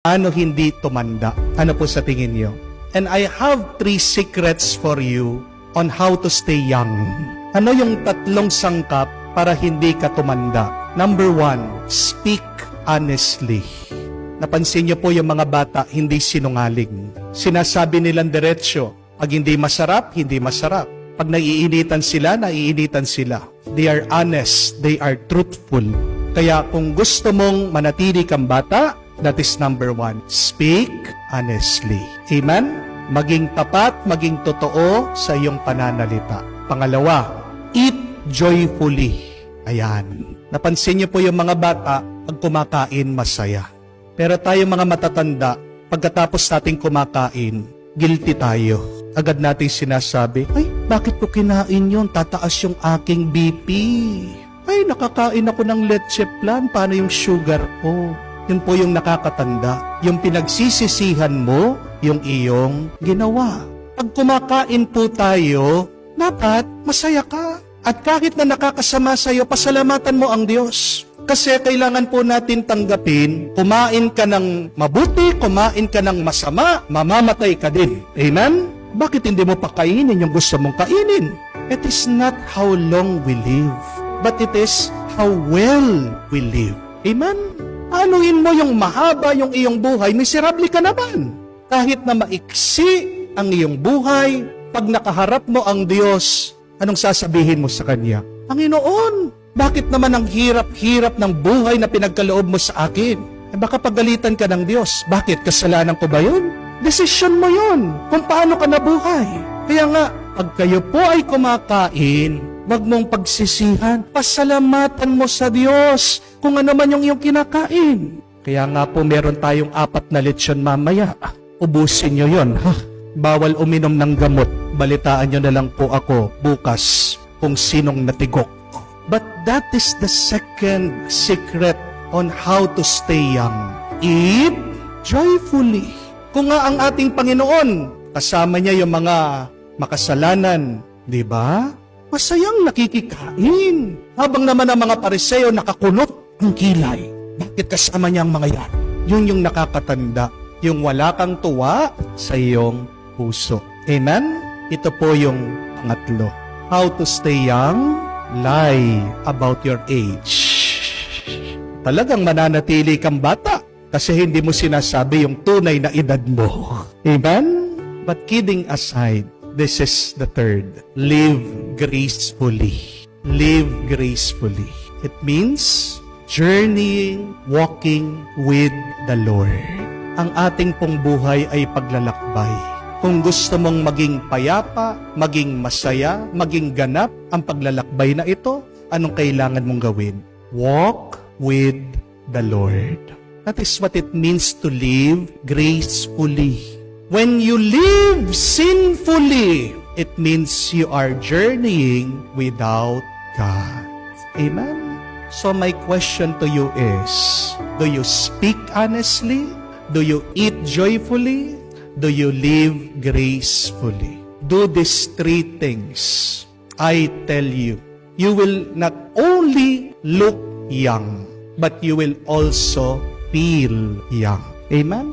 Ano hindi tumanda? Ano po sa tingin niyo? And I have 3 secrets for you on how to stay young. Ano yung 3 sangkap para hindi ka tumanda? Number 1, speak honestly. Napansin niyo po yung mga bata, hindi sinungaling. Sinasabi nilang diretsyo. Pag hindi masarap, hindi masarap. Pag naiinitan sila, naiinitan sila. They are honest. They are truthful. Kaya kung gusto mong manatili kang bata, that is number 1. Speak honestly. Amen? Maging tapat, maging totoo sa iyong pananalita. Pangalawa, eat joyfully. Ayan. Napansin niyo po yung mga bata, pag kumakain, masaya. Pero tayo mga matatanda, pagkatapos nating kumakain, guilty tayo. Agad nating sinasabi, ay, bakit ko kinain yun? Tataas yung aking BP. Ay, nakakain ako ng leche plan. Paano yung sugar ko? Yun po yung nakakatanda. Yung pinagsisisihan mo, yung iyong ginawa. Pag kumakain po tayo, dapat masaya ka. At kahit na nakakasama sa iyo, pasalamatan mo ang Diyos. Kasi kailangan po natin tanggapin, kumain ka ng mabuti, kumain ka ng masama, mamamatay ka din. Amen? Bakit hindi mo pakainin yung gusto mong kainin? It is not how long we live, but it is how well we live. Amen? Anuhin mo yung mahaba yung iyong buhay, miserable ka naman. Kahit na maiksi ang iyong buhay, pag nakaharap mo ang Diyos, anong sasabihin mo sa Kanya? Panginoon, bakit naman ang hirap-hirap ng buhay na pinagkaloob mo sa akin? Baka pagalitan ka ng Diyos. Bakit? Kasalanan ko ba yun? Desisyon mo yun kung paano ka nabuhay. Kaya nga, pag kayo po ay kumakain, wag mong pagsisihan, pasalamatan mo sa Diyos kung ano man yung iyong kinakain. Kaya nga po meron tayong 4 na lechon mamaya. Ubusin nyo yun, ha? Bawal uminom ng gamot. Balitaan nyo na lang po ako bukas kung sinong natigok. But that is the second secret on how to stay young. Eat joyfully. Kung nga ang ating Panginoon, kasama niya yung mga makasalanan, di ba? Masayang nakikikain. Habang naman ang mga Pariseo nakakunot ang kilay. Bakit kasama niya ang mga yan? Yun yung nakakatanda. Yung wala kang tuwa sa iyong puso. Amen? Ito po yung pangatlo. How to stay young? Lie about your age. Talagang mananatili kang bata kasi hindi mo sinasabi yung tunay na edad mo. Amen? But kidding aside, this is the third. Live gracefully. Live gracefully. It means journeying, walking with the Lord. Ang ating pong buhay ay paglalakbay. Kung gusto mong maging payapa, maging masaya, maging ganap ang paglalakbay na ito, anong kailangan mong gawin? Walk with the Lord. That is what it means to live gracefully. When you live sinfully, it means you are journeying without God. Amen? So my question to you is, do you speak honestly? Do you eat joyfully? Do you live gracefully? Do these 3 things. I tell you, you will not only look young, but you will also feel young. Amen?